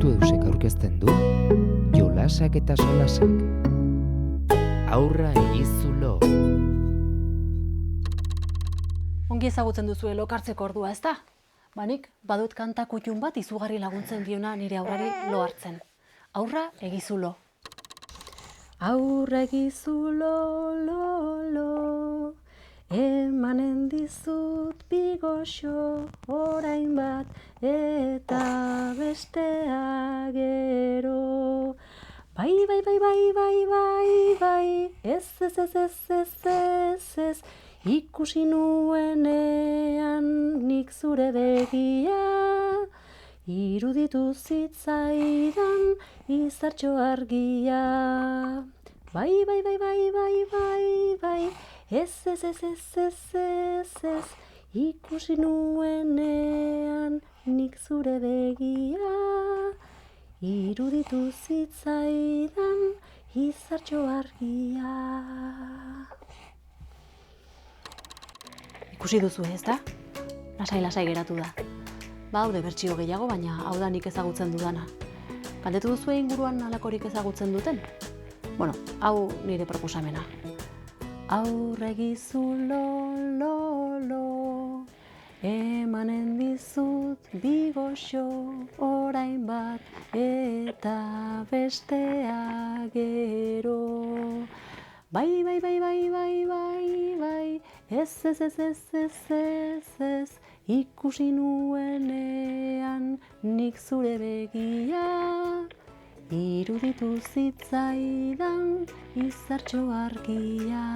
Proiektu Eusek aurkezten du Jolasak eta Solasak. Aurra egizulo. Ongi ezagutzen duzu lokartzeko ordua, ezta? Banik, badut kanta kutxun bat izugarri laguntzen diona nire aurrari lo hartzen. Aurra egizulo. Aurra egizulo, lo, emanen dizut bigoxo, orain bat eta bestea gero. Bai, ez, ikusi nuenean nik zure begia, iruditu zitzaidan izartxo argia. Bai, ez, ikusi nuenean nik zure begia, iruditu zitzaidan izartxo argia. Ikusi duzu, ez da? Lasai geratu da. Badaude bertsio gehiago, baina hau da nik ezagutzen dudana. Galdetu duzu inguruan halakorik ezagutzen duten? Bueno, hau nire proposamena. Aurre egizulo, lo, emanen dizut bigoxo, orain bat eta bestea gero. Bai, ez, ikusi nuenean nik zure begia, iruditu zitzaidan izartxo argia.